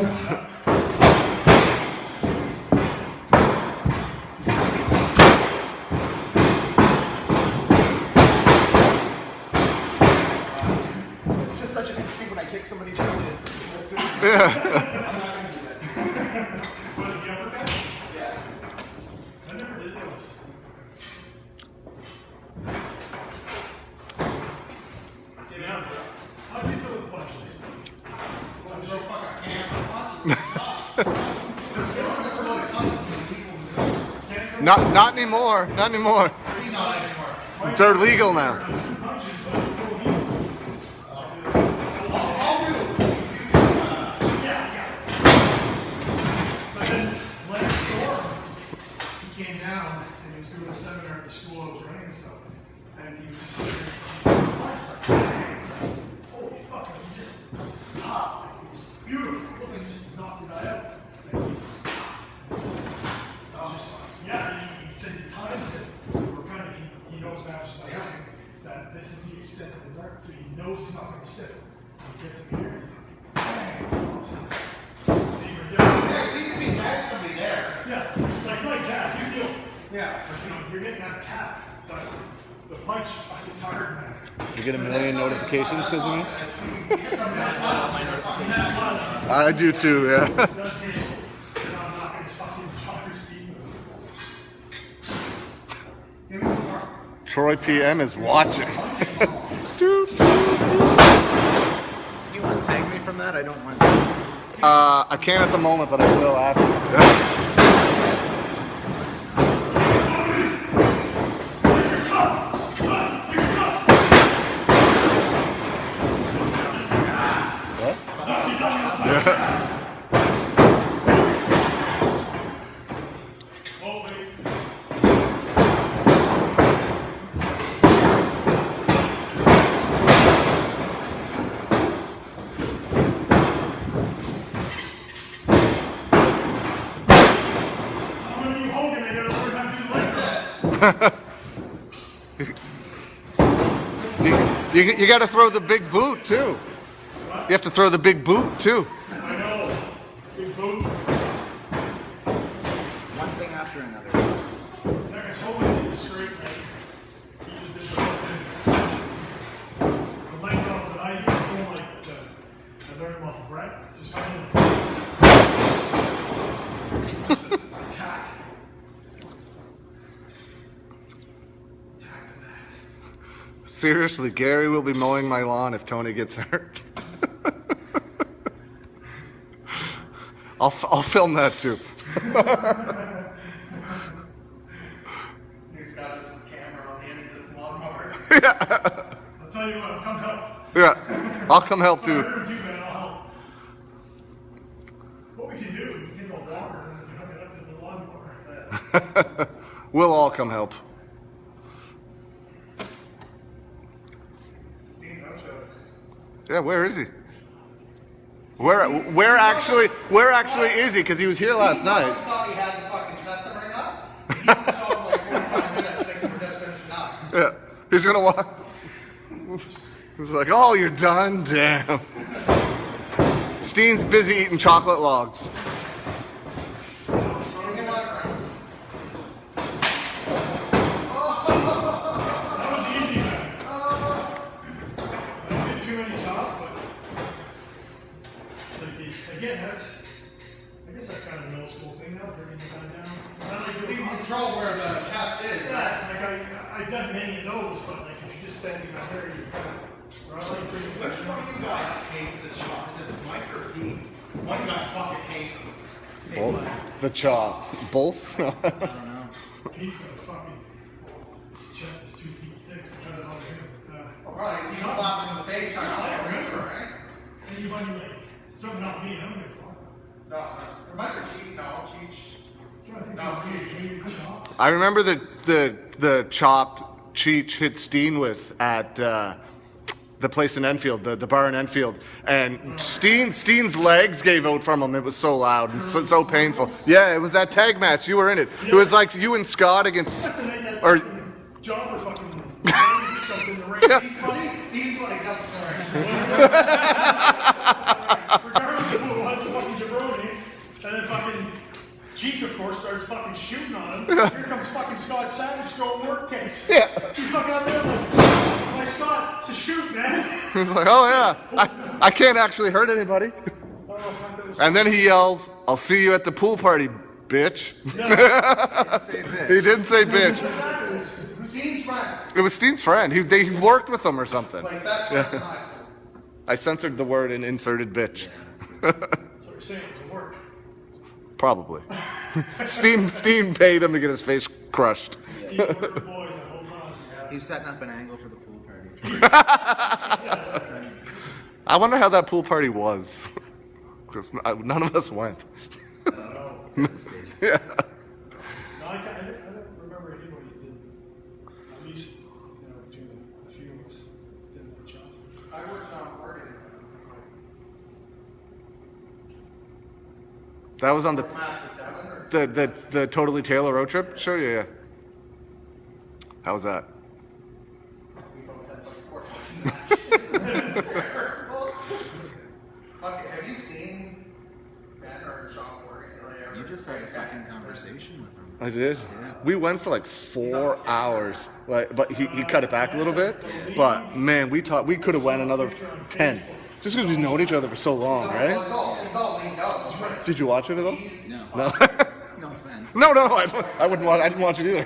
kick somebody down and Yeah. I'm not gonna do that. What, the uppercut? Yeah. I never did those. Get down, bro. How do you throw the punches? Throw fucking cans and punches. Just go and throw those punches and people do it. Not anymore. Not anymore. He's not anymore. They're legal now. Punches, but you throw heels. I'll do it. Yeah. But then Leonard Storm, he came down and he was doing a seminar at the school I was running and stuff. And he was just sitting there, he was like, holy fuck, he just popped. It was beautiful. Look, he just knocked the guy out. And he just, yeah, he said he times it. We're kind of, he knows now just by looking that this is the extent of his art. So he knows he's not going to stiffen. He gets him here. Bang! See, we're doing Yeah, even if he has somebody there. yeah, like my jab, you feel, Yeah. you know, you're getting that tap, but the punch, it's hard, man. You get a million notifications because of me? That's not, I do too, yeah. that's me. And I'm knocking his fucking jogger's teeth. Give me one more. Troy PM is watching. Doo, doo, doo. Can you untag me from that? I don't want. I can't at the moment, but I will after. Oh, wait. I'm gonna be Hogan, I gotta learn how to do legs. You got to throw the big boot too. You have to throw the big boot too. I know. Big boot. One thing after another. That guy's holding it straight leg. He just did the whole thing. The leg drops that I use, going like I learned them off of Brett. Just kind of just attack. Attack the net. Seriously, Gary will be mowing my lawn if Tony gets hurt. I'll film that too. He's got his camera on the end of the lawnmower. I'll tell you what, I'll come help. Yeah, I'll come help If I too. hurt him too bad, I'll help. What we can do, we can take a walker and we can hook it up to the lawnmower. We'll all come help. Steve, no show. Yeah, where is he? Where actually is he? Because he was here last I night. thought he had the fucking set the ring up. He was showing like 45 minutes thinking we're just finishing up. Yeah, he's gonna walk. He's like, oh, you're done? Damn. Steen's busy eating chocolate logs. Give me a light round. That was easy, man. I didn't get too many shots, but like again, I guess that's kind of a middle school thing now, bringing the gun down. Not like You doing can control where the chest is, right? yeah, like I've done many of those, but like if you're just standing out there, you kind of. I like bringing the Which one of you guys hate this shot? Is it Mike or Pete? One of you guys fucking hate him. Both. The chaw. Both? I don't know. He's got a fucking his chest is 2 feet thick, so trying to hold him. Right, you can slap him in the face, trying to like a razor, right? Anybody like something not me, I'm gonna fuck. No, remember Cheech? No, Cheech. Trying to think No, of Cheech. really good shots. I remember the chop Cheech hit Steen with at the place in Enfield, the bar in Enfield, and Steen's legs gave out from him. It was so loud and so painful. Yeah, it was that tag match. You were in it. It was like you and Scott against, That's the night that or fucking jobber fucking jumped in the ring. Steve's funny, jumps in the ring. Regardless of who it was, fucking jabroni. And then fucking Cheech, of course, starts fucking shooting on him. Here comes fucking Scott Savage throwing work case. Yeah. He's fucking out there like, my Scott, to shoot, man. He's like, oh yeah, I can't actually hurt anybody. Oh, fuck, that was And then he yells, I'll see you at the pool party, bitch. He didn't say bitch. Steve's friend. It was Steen's friend. He worked with him or something. Like, best friends in high school. I censored the word and inserted bitch. That's what you're saying, it was a work. Probably. Steen paid him to get his face crushed. Steve worked with boys that whole time. He's setting up an angle for the pool party. I wonder how that pool party was. Because none of us went. No, Yeah. I don't remember anybody that did, at least, between a few of us, did that job. I worked on Oregon. That was on the Match with Devin or the Totally Taylor road trip show? Yeah. How was that? we both had like 4 fucking matches. It was terrible. Fuck, have you seen Ben or Sean Morgan? You just had a fucking conversation with him. I did. We went for like 4 hours. But he cut it back a little bit. But man, we could have went another 10. Just because we've known each other for so long, right? It's all leaned out. It's right. Did you watch it at all? No. No. No offense. No, I wouldn't watch. I didn't watch it either.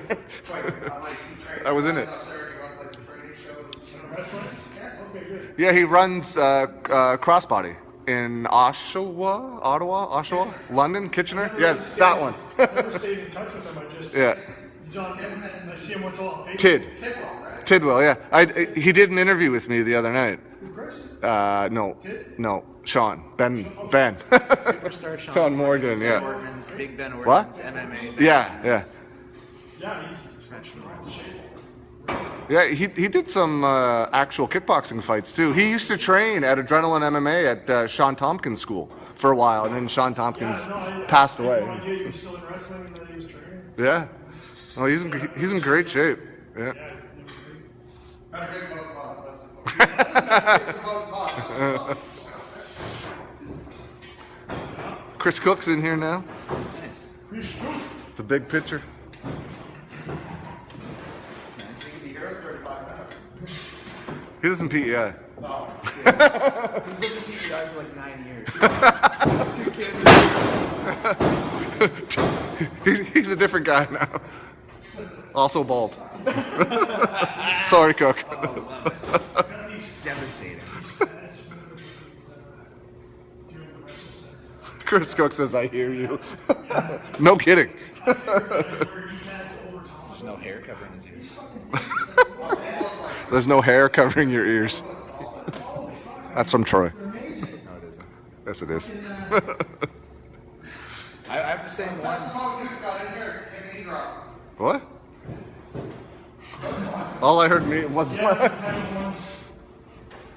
I was in it. Wrestling? Okay, good. Yeah, he runs Crossbody in Ottawa, London, Kitchener. Yeah, that one. Never stayed in touch with him. I just, Yeah, he's on, I see him once a while on Facebook. Tidwell, right? Tidwell. Yeah, he did an interview with me the other night. Who, Chris? No, Sean, Ben. Superstar Sean Morgan, yeah. Ortman's, Big Ben Ortman's What? MMA. Yeah. Yeah, he's Professional. Yeah, he did some actual kickboxing fights too. He used to train at Adrenaline MMA at Sean Tompkins School for a while, and then Sean Tompkins passed I away. had no idea he was still in wrestling and that he was training. Yeah. Oh, he's in great shape. Yeah. Yeah, he was great. Better get both boss. That's both boss. Chris Cook's in here now. Nice. The big picture. That's nice. You can be here in 35 minutes. He doesn't PEI. Oh. He's lived in PEI for like 9 years. He's a different guy now. Also bald. Sorry, Cook. Oh, wow. Devastating. Chris Cook says, I hear you. No kidding. There's no hair covering his ears. There's no hair covering your ears. That's from Troy. No, it isn't. Yes, it is. I have the same That's the ones. smoke you got in here. Give me a drop. What? All I heard was Yeah, the title ones.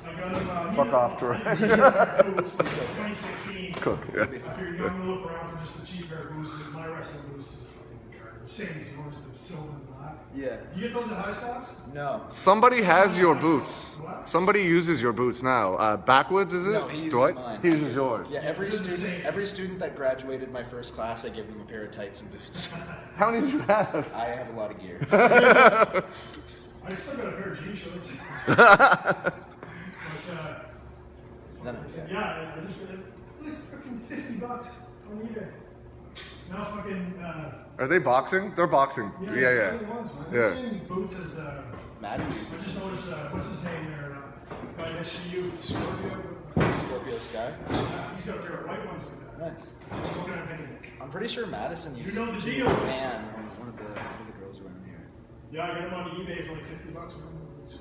I got him, fuck off, Troy. 2016. Cook, yeah. I figured I'm gonna look around for just a cheap pair of boots. My wrestling boots is fucking card. Same as yours, but silver and black. Yeah. Do you get those at high spots? No. Somebody has your boots. Somebody uses your boots now. Backwoods, is it? No, he uses Dwight? mine. He uses yours. Yeah, every student that graduated my first class, I give them a pair of tights and boots. How many did you have? I have a lot of gear. I still got a pair of jean shorts. None of Yeah, I just got like freaking $50 on eBay. Now fucking Are they boxing? They're boxing. Yeah. funny ones, man. Yeah. The same boots as Maddie I uses just noticed what's his name there? Guy at SCU, Scorpio. Scorpio Sky. He's got a pair of white ones like that. Nice. I'm looking at thinking, I'm pretty sure Madison uses know the them deal. too. Man, one of the girls around here. yeah, I got them on eBay for like $50. Man. Just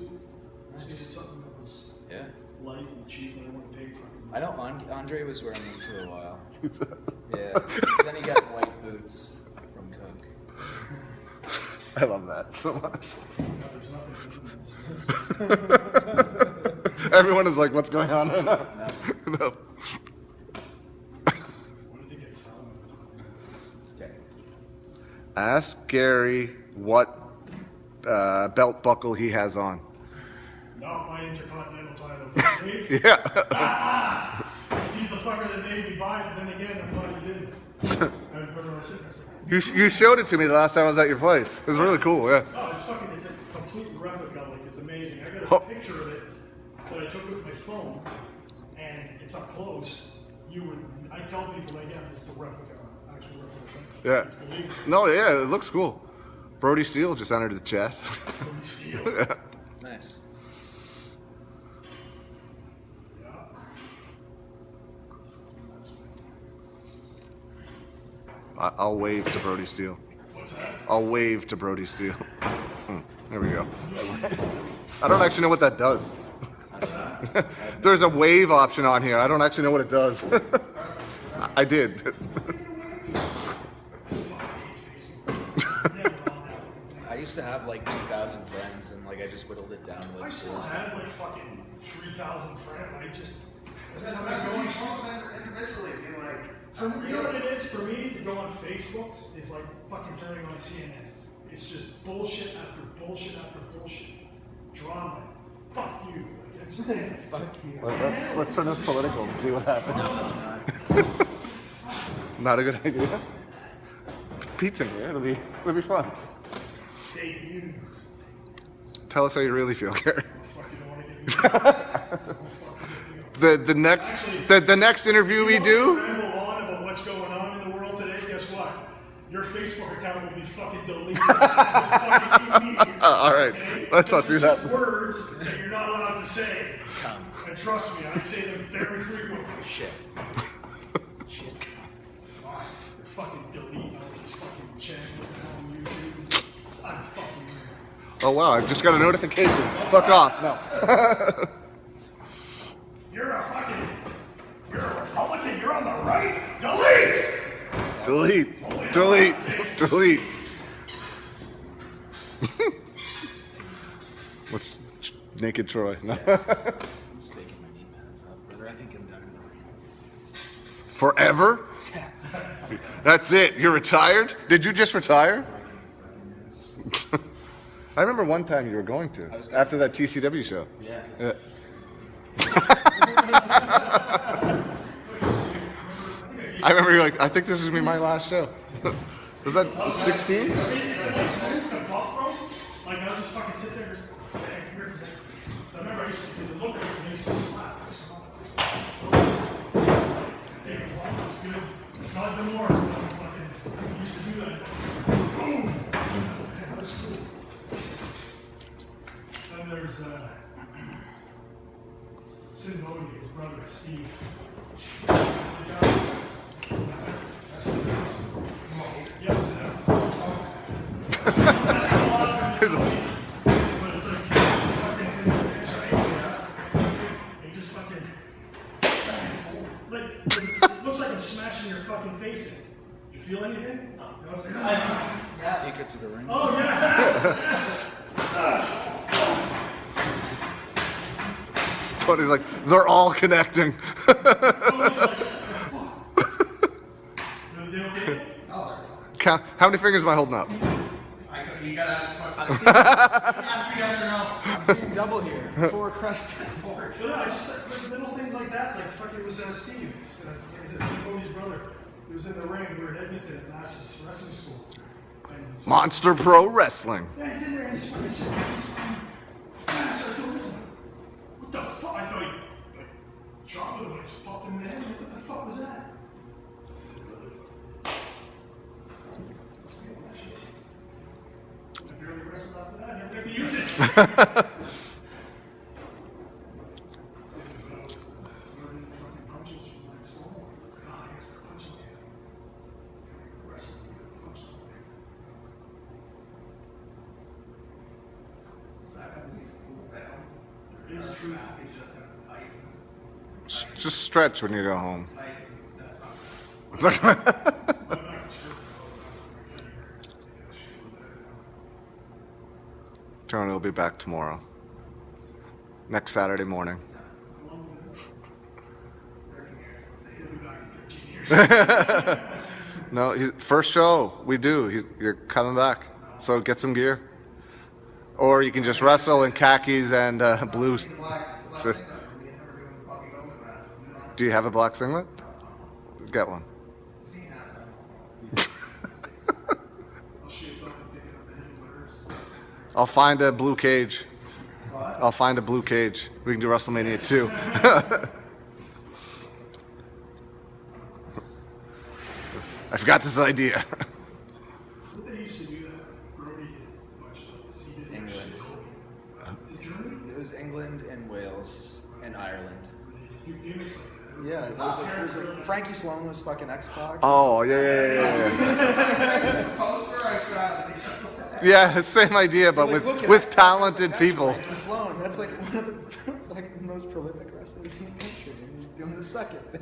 needed something that was Yeah. light and cheap, and I didn't want to pay for it. I know Andre was wearing them for a while. Yeah. Then he got white boots from Cook. I love that so much. No, there's nothing to them. Everyone is like, what's going on right now? No. What did they get selling? Okay. Ask Gary what belt buckle he has on. Not my intercontinental titles. Dave? Yeah. He's the fucker that made me buy it, but then again, I'm glad he didn't. I remember listen. It's like, You showed it to me the last time I was at your place. It was really cool. Yeah. oh, it's a complete replica. Like, it's amazing. I got a Oh. picture of it that I took with my phone, and it's up close. I tell people that, yeah, this is a replica, actual replica. Yeah. It's believable. No, yeah, it looks cool. Brody Steele just entered the chat. From steel. Yeah. Nice. Yeah. That's I'll wave to Brody Steele. what's that? I'll wave to Brody Steele. There we go. I don't actually know what that does. There's a wave option on here. I don't actually know what it does. I did. I used to have like 2,000 friends, and like I just whittled it down to I like still 4. had like fucking 3,000 friends. I just. That's going home individually, be like, For me, you know what it is? For me, to go on Facebook is like fucking turning on CNN. It's just bullshit after bullshit after bullshit. Drama. Fuck you. Like, I just can't. Fuck you. Let's turn this political and see what happens. No, it's not. Not a good idea. Pete's in here. It'll be fun. Fake news. Tell us how you really feel, Gary. Fuck, you don't want to get me. Don't fucking get me. The next interview we do. Ramble on about what's going on in the world today. Guess what? Your Facebook account will be fucking deleted as a fucking immediate. All right, Okay? let's not do There's that. Words that you're not allowed to say. Come. And trust me, I say them very frequently. Shit. Shit. Fine. You're fucking deleting all these fucking channels on YouTube. I'm fucking weird. Oh wow, I just got a notification. Fuck off. No. You're a Republican, you're on the right? Delete! Delete. What's naked Troy? No. I'm just taking my knee pads off, brother. I think I'm done in the ring. Forever? That's it. You're retired? Did you just retire? I remember one time you were going to after that TCW show. Yeah. Yeah. I remember you're like, I think this is gonna be my last show. Was that 16? It's a nice move to pop from. Like, I'll just fucking sit there and just, hey, come here for a second. So I remember I used to look at it and I used to slap. Damn, well, it's good. It's not anymore. Fucking, I used to do that. Boom! That was cool. Then there's, Sid Bodie, his brother, Steve. Yeah, sit down. That's a lot of but it's like, fucking, right? You just fucking, like, it looks like I'm smashing your fucking face in. Did you feel anything? No. Secrets of the ring. Oh, yeah. Tony's like, they're all connecting. Oh, it's like, fuck. They don't get it? Count, how many fingers am I holding up? You gotta ask a question. Ask yes or no. I'm seeing double here. 4 crusts. But no, I just like little things like that. Like fucking it was Steve. Like I said, Steve Bodie's brother. He was in the ring. We were in Edmonton at last wrestling school. And Monster Pro Wrestling. yeah, he's in there and he's fucking sitting there. I started doing this. What the fuck? I thought he like chocolate when it popped him in the head. Like, what the fuck was that? I said, brother. Steal that shit. I barely wrestled after that. Never got to use it. Just stretch when you go home. Tony will be back tomorrow. Next Saturday morning. No, first show we do. You're coming back, so get some gear. Or you can just wrestle in khakis and blue. Do you have a black singlet? Get one. I'll find a blue cage. I'll find a blue cage. We can do WrestleMania 2. I forgot this idea. What they used to do that, Brody did much of this. He did England. Is it Germany? It was England and Wales and Ireland. They do gimmicks like that. Yeah, there's a Frankie Sloan was fucking X-Pac. Oh, yeah. The poster I tried. Yeah, same idea, but Like, look at with X-Pac, talented that's people. Frankie Sloan, that's like one of the like most prolific wrestlers in the country, and he's doing the suck it.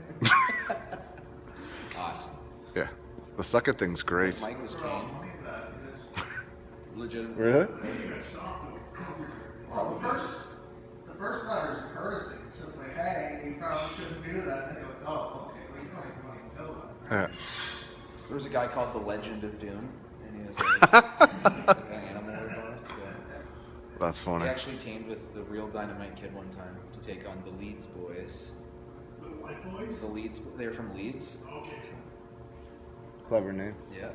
Awesome. Yeah, the suck it thing's great. Mike was Kane. Legitimate. Really? Well, the first letter is courtesy. It's just like, hey, you probably shouldn't do that. And they go, oh, okay, well, he's not even going to kill them. Yeah. There was a guy called the Legend of Doom, and he was like an animal ripoff. Yeah. That's He funny. actually teamed with the real Dynamite Kid one time to take on the Leeds boys. The white boys? The Leeds, they were from Leeds. Okay. Clever name. Yeah.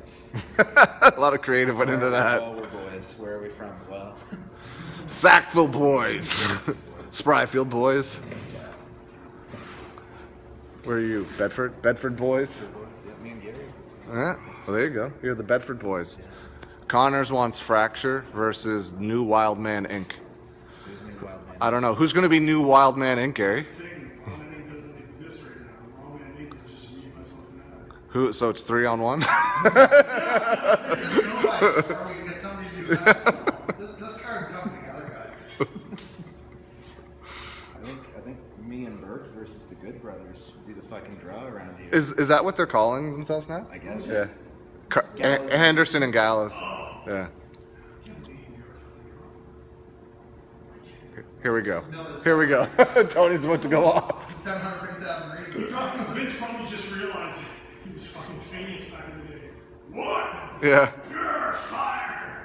A lot of creative went into that. All we're boys. Where are we from? Well, Sackville boys. Spryfield boys. Where are you? Bedford? Bedford boys? yeah, me and Gary. Yeah. Well, there you go. You're the Bedford boys. Connors wants Fracture versus New Wild Man Inc. Who's New Wild Man? I don't know. Who's going to be New Wild Man Inc., Gary? Thing, Raw Man doesn't exist right now. Raw Man Inc. is just me, myself, and I. Who? So it's 3-on-1? You know what? Or we can get somebody to do that. This card's coming together, guys. I think me and Burke versus the Good Brothers would be the fucking draw around here. Is that what they're calling themselves now? I guess. Yeah. Gallows. Anderson and Gallows. Yeah. Here we go. Here we go. Tony's about to go off. 750,000 reasons. Vince probably just realized that he was fucking famous back in the day. What? Yeah. You're fired!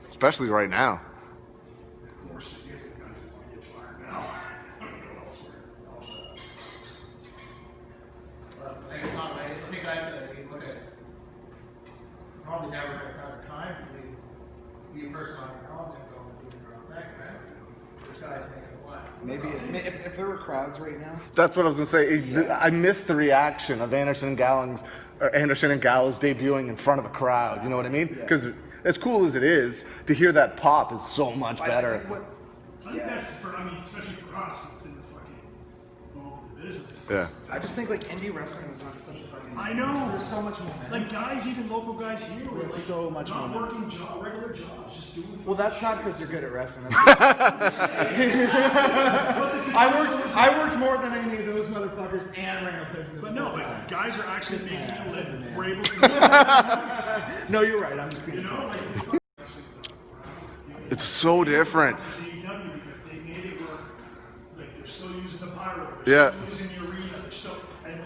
Especially right now. More serious than guys who want to get fired now. I don't know elsewhere. It's not right. I think I said, you look at, probably never going to have time to be a person on your own and go and do your own thing, right? This guy's making what? Maybe if there were crowds right now. That's what I was gonna say. I missed the reaction of Anderson and Gallows debuting in front of a crowd. You know what I mean? Because as cool as it is, to hear that pop is so much better. I think that's for, especially for us, it's in the fucking bone of the business. Yeah. I just think like indie wrestling is on such a fucking. I know. There's so much momentum. Like guys, even local guys here, were like so much not momentum. working regular jobs, just doing. Well, that's not because they're good at wrestling. I worked more than any of those motherfuckers and ran a business. But no, but guys are actually making a living. We're able to. No, you're right. I'm just being. You know, like It's so different. AEW because they made it work. Like they're still using the pyro. Yeah. They're still using the arena. They're still and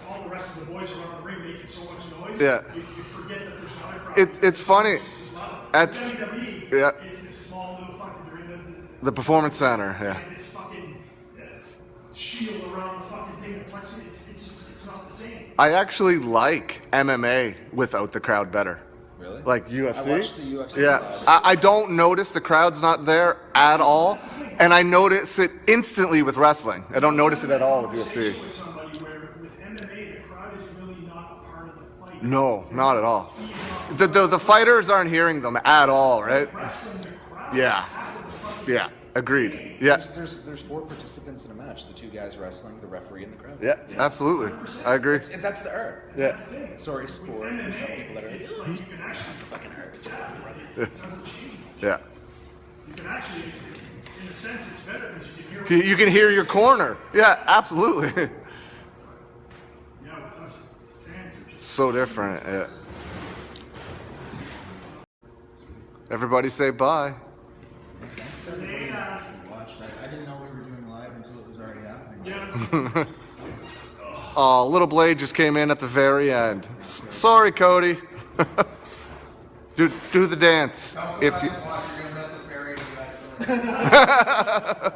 all the rest of the boys around the ring making so much noise. Yeah. You forget that there's not a crowd. It's funny. It's loud. At WWE, yeah. it's this small little fucking they're in the Performance Center. Yeah. and this fucking shield around the fucking thing. It's not the same. I actually like MMA without the crowd better. Really? Like UFC? I watched the UFC. Yeah, last I don't notice the crowd's not there at all, and I notice it instantly with wrestling. I don't notice it at all with UFC. With somebody where with MMA the crowd is really not a part of the fight. No, not at all. The fighters aren't hearing them at all, right? Wrestling the crowd. Yeah, yeah, agreed. Yeah, There's 4 participants in a match. The 2 guys wrestling, the referee, and the crowd. yeah, absolutely. I agree. That's the art. Yeah, Sorry, sport for some people that are. It's like you can actually. It's a fucking art. It's It doesn't change. yeah. You can actually, in a sense, it's better because you can hear. You can hear your corner. Yeah, absolutely. Yeah, with us, it's fans are just. So different. Yeah. Everybody say bye. They, Watched. I didn't know we were doing live until it was already happening. yeah. Oh, Little Blade just came in at the very end. Sorry, Cody. do the dance. Don't If go you. back and watch, you're going to miss this very you guys.